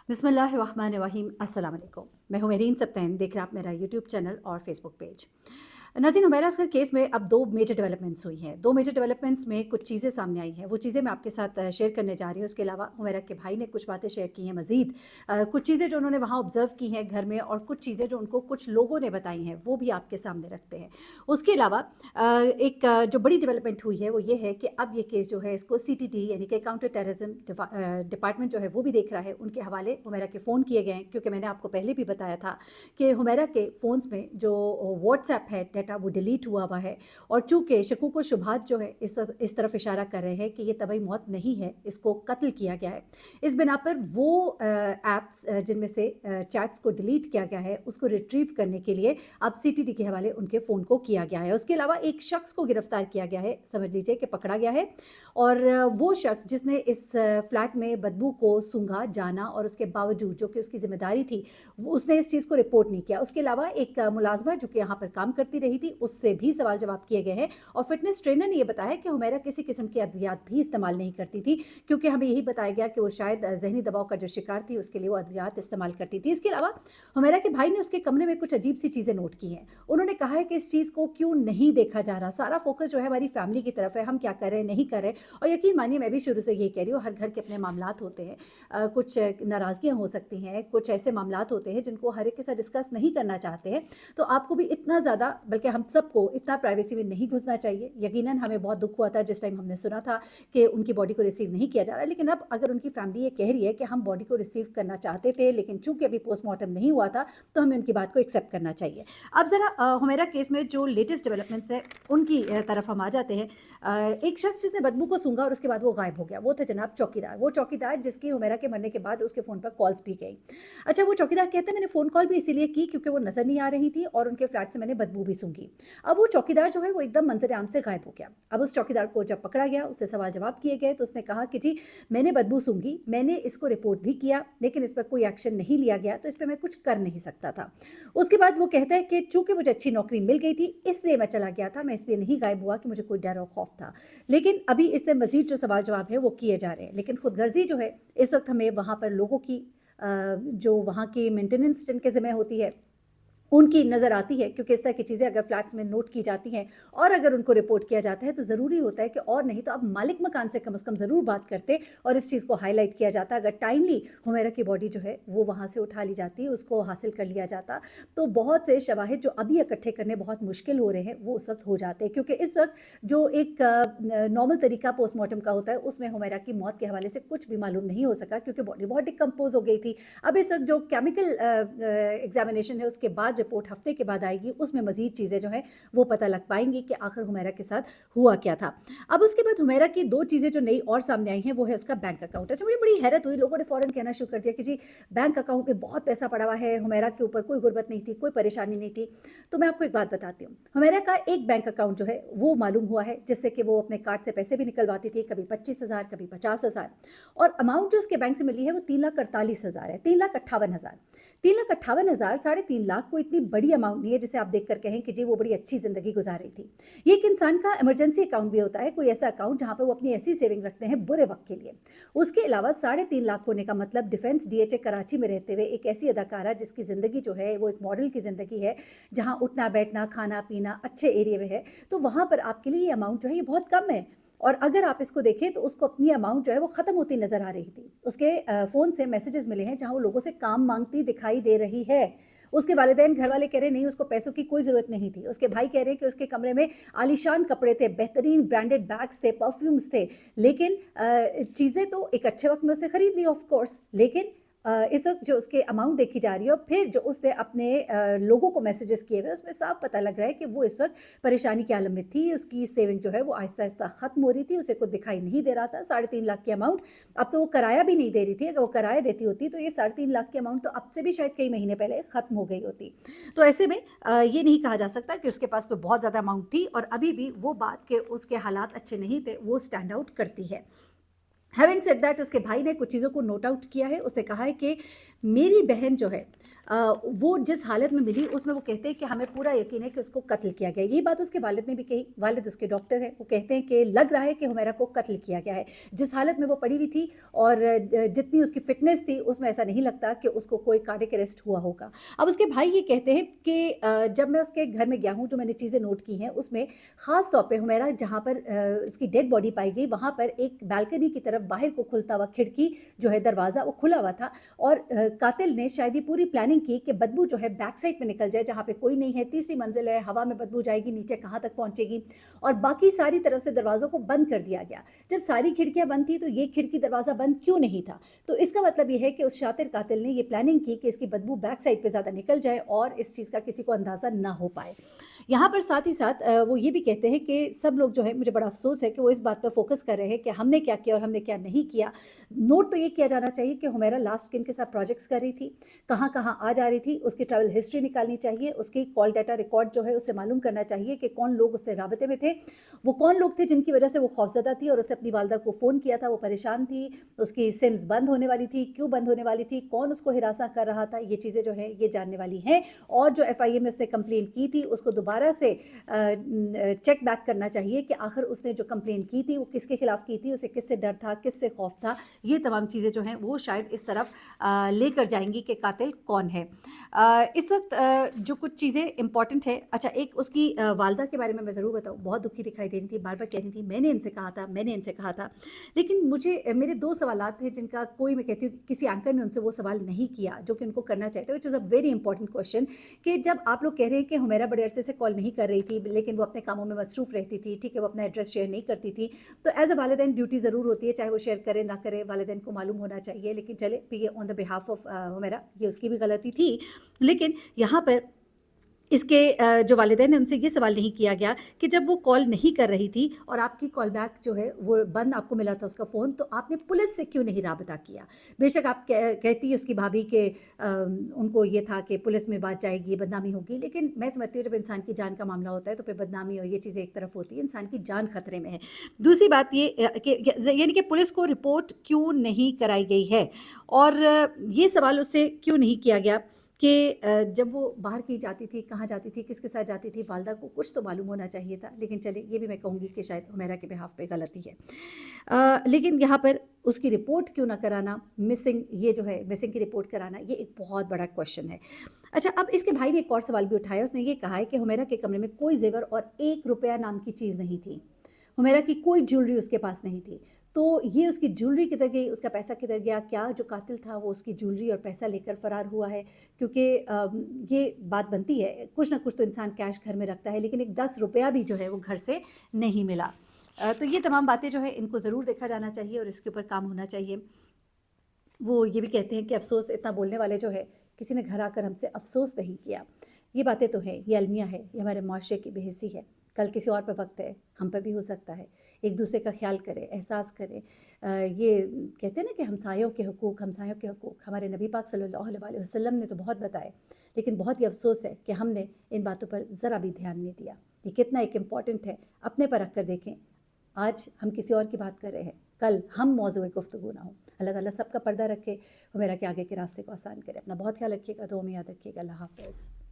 बिस्मिल्लाहिर्रहमानिर्रहीम, अस्सलाम वालेकुम। मैं हूं मेरीन सप्तैन, देख रहे हैं आप मेरा यूट्यूब चैनल और फेसबुक पेज। नाज़रीन, हुमैरा असगर केस में अब 2 मेजर डेवलपमेंट्स हुई हैं। 2 मेजर डेवलपमेंट्स में कुछ चीज़ें सामने आई हैं, वो चीज़ें मैं आपके साथ शेयर करने जा रही हूँ। उसके अलावा हुमैरा के भाई ने कुछ बातें शेयर की हैं मज़ीद। कुछ चीज़ें जो उन्होंने वहाँ ऑब्ज़र्व की हैं घर में, और कुछ चीज़ें जो उनको कुछ लोगों ने बताई हैं, वो भी आपके सामने रखते हैं। उसके अलावा जो बड़ी डेवलपमेंट हुई है वो ये है कि अब ये केस जो है इसको CTT यानी कि काउंटर टेररिज्म डिपार्टमेंट जो है वो भी देख रहा है। उनके हवाले हुमैरा के फ़ोन किए गए हैं, क्योंकि मैंने आपको पहले भी बताया था कि हुमैरा के फ़ोन्स में जो व्हाट्सएप है डाटा वो डिलीट हुआ है। और चूँकि शकूक व शुबहात जो है इस तरफ इशारा कर रहे हैं कि ये तबई मौत नहीं है, इसको कत्ल किया गया है। इस बिना पर वो ऐप्स जिनमें से चैट्स को डिलीट किया गया है उसको रिट्रीव करने के लिए अब CTT के हवाले उनके फ़ोन को किया गया है। उसके अलावा एक शख्स को गिरफ्तार किया गया है, समझ लीजिए कि पकड़ा गया है। और वो शख्स जिसने इस फ्लैट में बदबू को सूंघा, जाना, और उसके बावजूद जो कि उसकी ज़िम्मेदारी थी उसने इस चीज़ को रिपोर्ट नहीं किया। उसके अलावा एक मुलाजमा जो कि यहाँ पर काम करती रही थी, उससे भी सवाल जवाब किए गए हैं। और फिटनेस ट्रेनर ने यह बताया कि हुमैरा किसी किस्म की अद्वियात भी इस्तेमाल नहीं करती थी, क्योंकि हमें यही बताया गया कि वो शायद जहनी दबाव का जो शिकार थी उसके लिए वो अद्वियात इस्तेमाल करती थी। इसके अलावा हुमैरा के भाई ने उसके कमरे में कुछ अजीब सी चीज़ें नोट की हैं। उन्होंने कहा है कि इस चीज़ को क्यों नहीं देखा जा रहा, सारा फोकस जो है हमारी फैमिली की तरफ है, हम क्या कर रहे हैं नहीं कर रहे। और यकीन मानिए मैं भी शुरू से यही कह रही हूँ, हर घर के अपने मामलात होते हैं, कुछ नाराज़गियाँ हो सकती हैं, कुछ ऐसे मामलात होते हैं जिनको हर एक के साथ डिस्कस नहीं करना चाहते हैं। तो आपको भी इतना ज़्यादा, बल्कि हम सबको इतना प्राइवेसी में नहीं घुसना चाहिए। यकीनन हमें बहुत दुख हुआ था जिस टाइम हमने सुना था कि उनकी बॉडी को रिसीव नहीं किया जा रहा है, लेकिन अब अगर उनकी फैमिली ये कह रही है कि हम बॉडी को रिसीव करना चाहते थे लेकिन चूंकि अभी पोस्टमार्टम नहीं हुआ था, तो हमें उनकी बात को एक्सेप्ट करना चाहिए। अब ज़रा हुमैरा केस में जो लेटेस्ट डेवलपमेंट्स है उनकी तरफ हम आ जाते हैं। एक शख्स जिसने बदबू को सूंघा और उसके बाद वो गायब हो गया, वो थे जनाब चौकीदार। वो चौकीदार जिसकी हुमैरा के मरने के बाद उसके फ़ोन पर कॉल्स भी गई। अच्छा, वो चौकीदार कहते हैं मैंने फ़ोन कॉल भी इसीलिए की क्योंकि वो नज़र नहीं आ रही थी और उनके फ्लैट से मैंने बदबू भी सूंघी। अब वो चौकीदार जो है वो एकदम मंजर आम से गायब हो गया। अब उस चौकीदार को जब पकड़ा गया, उससे सवाल जवाब किए गए, तो उसने कहा कि जी मैंने बदबू सूंघी, मैंने इसको रिपोर्ट भी किया, लेकिन इस पर कोई एक्शन नहीं लिया गया, तो इस पर मैं कुछ कर नहीं सकता था। उसके बाद वो कहता है कि चूंकि मुझे अच्छी नौकरी मिल गई थी इसलिए मैं चला गया था, मैं इसलिए नहीं गायब हुआ कि मुझे कोई डर और खौफ था। लेकिन अभी इससे मजीद जो सवाल जवाब है वो किए जा रहे हैं। लेकिन खुदगर्जी जो है इस वक्त हमें वहाँ पर लोगों की जो वहाँ की मेंटेनेंस जिनके ज़िम्मे होती है उनकी नज़र आती है, क्योंकि इस तरह की चीज़ें अगर फ्लैट्स में नोट की जाती हैं और अगर उनको रिपोर्ट किया जाता है तो ज़रूरी होता है कि और नहीं तो अब मालिक मकान से कम ज़रूर बात करते और इस चीज़ को हाईलाइट किया जाता। अगर टाइमली हुमैरा की बॉडी जो है वो वहाँ से उठा ली जाती, उसको हासिल कर लिया जाता, तो बहुत से शवाहिद जो अभी इकट्ठे करने बहुत मुश्किल हो रहे हैं वो उस वक्त हो जाते। क्योंकि इस वक्त जो एक नॉर्मल तरीका पोस्टमार्टम का होता है उसमें हुमैरा की मौत के हवाले से कुछ भी मालूम नहीं हो सका, क्योंकि बॉडी बहुत डिकम्पोज हो गई थी। अब इस वक्त जो केमिकल एग्जामिनेशन है उसके बाद रिपोर्ट हफ्ते के बाद आएगी, उसमें मजीद चीज़ें जो हैं वो पता लग पाएंगी कि आखिर हुमैरा के साथ हुआ क्या था। अब उसके बाद हुमैरा की 2 चीज़ें जो नई और सामने आई हैं वो है उसका बैंक अकाउंट। अच्छा, मुझे बड़ी हैरत हुई, लोगों ने फ़ौरन कहना शुरू कर दिया कि जी बैंक अकाउंट में बहुत पैसा पड़ा हुआ है, हुमैरा के ऊपर कोई गुर्बत नहीं थी, कोई परेशानी नहीं थी। तो मैं आपको एक बात बताती हूँ, हुमैरा का एक बैंक अकाउंट जो है वो मालूम हुआ है जिससे कि वो अपने कार्ड से पैसे भी निकलवाती थी, कभी 25,000 कभी 50,000, और अमाउंट जो उसके बैंक से मिली है वो 3,48,000 है, 3,58,000। 3,58,000 3.5 लाख कोई इतनी बड़ी अमाउंट नहीं है जिसे आप देखकर कहें कि जी वो बड़ी अच्छी ज़िंदगी गुजार रही थी। ये एक इंसान का इमरजेंसी अकाउंट भी होता है, कोई ऐसा अकाउंट जहाँ पर वो अपनी ऐसी सेविंग रखते हैं बुरे वक्त के लिए। उसके अलावा 3.5 लाख होने का मतलब डिफेंस DHA कराची में रहते हुए एक ऐसी अदाकारा जिसकी ज़िंदगी जो है वो एक मॉडल की ज़िंदगी है, जहाँ उठना बैठना खाना पीना अच्छे एरिया में है, तो वहाँ पर आपके लिए ये अमाउंट जो है ये बहुत कम है। और अगर आप इसको देखें तो उसको अपनी अमाउंट जो है वो ख़त्म होती नज़र आ रही थी। उसके फ़ोन से मैसेजेस मिले हैं जहाँ वो लोगों से काम मांगती दिखाई दे रही है। उसके वालिदैन घर वाले कह रहे नहीं उसको पैसों की कोई ज़रूरत नहीं थी। उसके भाई कह रहे कि उसके कमरे में आलीशान कपड़े थे, बेहतरीन ब्रांडेड बैग्स थे, परफ्यूम्स थे, लेकिन चीज़ें तो एक अच्छे वक्त में उसने ख़रीद ली ऑफ कोर्स, लेकिन इस वक्त जो उसके अमाउंट देखी जा रही है और फिर जो उसने अपने लोगों को मैसेजेस किए हुए उसमें साफ पता लग रहा है कि वो इस वक्त परेशानी के आलम में थी। उसकी सेविंग जो है वो आहिस्ता आहिस्ता ख़त्म हो रही थी, उसे कुछ दिखाई नहीं दे रहा था। 3.5 लाख की अमाउंट, अब तो वो किराया भी नहीं दे रही थी, अगर वो किराया देती होती तो ये 3.5 लाख की अमाउंट तो अब से भी शायद कई महीने पहले ख़त्म हो गई होती। तो ऐसे में ये नहीं कहा जा सकता कि उसके पास कोई बहुत ज़्यादा अमाउंट थी, और अभी भी वो बात कि उसके हालात अच्छे नहीं थे वो स्टैंड आउट करती है। हैविंग सेड दैट उसके भाई ने कुछ चीज़ों को नोट आउट किया है। उसने कहा है कि मेरी बहन जो है वो जिस हालत में मिली उसमें वो कहते हैं कि हमें पूरा यकीन है कि उसको कत्ल किया गया। ये बात उसके वालिद ने भी कही। वालिद उसके डॉक्टर हैं, वो कहते हैं कि लग रहा है कि हुमैरा को कत्ल किया गया है। जिस हालत में वो पड़ी हुई थी और जितनी उसकी फिटनेस थी उसमें ऐसा नहीं लगता कि उसको कोई कार्डियक अरेस्ट हुआ होगा। अब उसके भाई ये कहते हैं कि जब मैं उसके घर में गया हूँ, जो मैंने चीज़ें नोट की हैं उसमें ख़ास तौर पे हुमैरा जहाँ पर उसकी डेड बॉडी पाई गई वहाँ पर एक बालकनी की तरफ बाहर को खुलता हुआ खिड़की जो है, दरवाज़ा वो खुला हुआ था और कातिल ने शायद ये पूरी प्लानिंग की कि बदबू जो है बैक साइड पे निकल जाए जहाँ पे कोई नहीं है, तीसरी मंजिल है, हवा में बदबू जाएगी, नीचे कहाँ तक पहुंचेगी, और बाकी सारी तरफ से दरवाज़ों को बंद कर दिया गया। जब सारी खिड़कियां बंद थी तो ये खिड़की दरवाज़ा बंद क्यों नहीं था? तो इसका मतलब ये है कि उस शातिर कातिल ने ये प्लानिंग की कि इसकी बदबू बैक साइड पे ज़्यादा निकल जाए और इस चीज़ का किसी को अंदाज़ा ना हो पाए। यहाँ पर साथ ही साथ वो ये भी कहते हैं कि सब लोग जो है, मुझे बड़ा अफसोस है कि वो इस बात पर फोकस कर रहे हैं कि हमने क्या किया और हमने क्या नहीं किया। नोट तो ये किया जाना चाहिए कि हुमैरा लास्ट किन के साथ प्रोजेक्ट्स कर रही थी, कहाँ कहाँ आ जा रही थी, उसकी ट्रैवल हिस्ट्री निकालनी चाहिए, उसकी कॉल डाटा रिकॉर्ड जो है उससे मालूम करना चाहिए कि कौन लोग उससे राबते में थे, वो कौन लोग थे जिनकी वजह से वो खौफजदा थी और उससे अपनी वालदा को फ़ोन किया था, वो परेशान थी, उसकी सिम्स बंद होने वाली थी, क्यों बंद होने वाली थी, कौन उसको हिरासा कर रहा था, ये चीज़ें जो है ये जानने वाली हैं। और जो FIA में उसने कंप्लेन की थी उसको दोबारा से चेक बैक करना चाहिए कि आखिर उसने जो कंप्लेन की थी वो किसके खिलाफ की थी, उसे किससे डर था, किससे खौफ था। ये तमाम चीज़ें जो हैं वो शायद इस तरफ लेकर जाएंगी कि कातिल कौन है। इस वक्त जो कुछ चीज़ें इंपॉर्टेंट है, अच्छा एक उसकी वालदा के बारे में मैं ज़रूर बताऊँ, बहुत दुखी दिखाई दे रही थी, बार बार कह रही थी मैंने इनसे कहा था, मैंने इनसे कहा था। लेकिन मुझे मेरे 2 सवालात थे जिनका कोई, मैं कहती हूँ किसी एंकर ने उनसे वो सवाल नहीं किया जो कि उनको करना चाहिए था, which is a very important question, कि जब आप लोग कह रहे हैं कि हुमैरा बड़े अरसे से कॉल नहीं कर रही थी लेकिन वो अपने कामों में मसरूफ़ रहती थी, ठीक है, वो अपना एड्रेस शेयर नहीं करती थी, तो एज़ अ वालिदैन ड्यूटी ज़रूर होती है, चाहे वो शेयर करे ना करे, वालिदैन को मालूम होना चाहिए। लेकिन चले ये on the behalf of Humaira, ये उसकी भी गलती थी। लेकिन यहाँ पर इसके जो वालिदैन हैं उनसे ये सवाल नहीं किया गया कि जब वो कॉल नहीं कर रही थी और आपकी कॉल बैक जो है वो बंद आपको मिला था उसका फ़ोन, तो आपने पुलिस से क्यों नहीं राबता किया? बेशक आप कहती है उसकी भाभी के उनको ये था कि पुलिस में बात जाएगी, बदनामी होगी, लेकिन मैं समझती हूँ जब इंसान की जान का मामला होता है तो फिर बदनामी और ये चीज़ें एक तरफ होती है, इंसान की जान खतरे में है। दूसरी बात ये कि यानी कि पुलिस को रिपोर्ट क्यों नहीं कराई गई है, और ये सवाल उससे क्यों नहीं किया गया कि जब वो बाहर की जाती थी, कहाँ जाती थी, किसके साथ जाती थी, वालदा को कुछ तो मालूम होना चाहिए था। लेकिन चलिए ये भी मैं कहूँगी कि शायद हुमैरा के बिहाफ़ पे गलती है। लेकिन यहाँ पर उसकी रिपोर्ट क्यों ना कराना, मिसिंग ये जो है मिसिंग की रिपोर्ट कराना, ये एक बहुत बड़ा क्वेश्चन है। अच्छा, अब इसके भाई ने एक और सवाल भी उठाया, उसने ये कहा है कि हुमैरा के कमरे में कोई ज़ेवर और 1 रुपया नाम की चीज़ नहीं थी। हुमैरा की कोई ज्वेलरी उसके पास नहीं थी। तो ये उसकी ज्वेलरी किधर गई, उसका पैसा किधर गया, क्या जो कातिल था वो उसकी ज्वेलरी और पैसा लेकर फ़रार हुआ है? क्योंकि ये बात बनती है, कुछ ना कुछ तो इंसान कैश घर में रखता है, लेकिन एक 10 रुपया भी जो है वो घर से नहीं मिला। तो ये तमाम बातें जो है इनको ज़रूर देखा जाना चाहिए और इसके ऊपर काम होना चाहिए। वो ये भी कहते हैं कि अफ़सोस, इतना बोलने वाले जो है, किसी ने घर आकर हमसे अफ़सोस नहीं किया। ये बातें तो हैं, ये अलमिया है, ये हमारे माशरे की बेहिस्सी है। कल किसी और पे वक्त है, हम पे भी हो सकता है। एक दूसरे का ख्याल करें, एहसास करें। ये कहते हैं ना कि हमसायों के हुकूक, हमसायों के हुकूक हमारे नबी पाक सल्लल्लाहु अलैहि वसल्लम ने तो बहुत बताए, लेकिन बहुत ही अफसोस है कि हमने इन बातों पर ज़रा भी ध्यान नहीं दिया। ये कितना एक इम्पॉर्टेंट है, अपने पर रख कर देखें। आज हम किसी और की बात कर रहे हैं, कल हम मौज़ूए गुफ्तगू ना हो। अल्लाह ताला सबका पर्दा रखे और मेरा के आगे के रास्ते को आसान करे। अपना बहुत ख्याल रखिएगा, दुआ में याद रखिएगा। अल्लाह हाफ़िज़।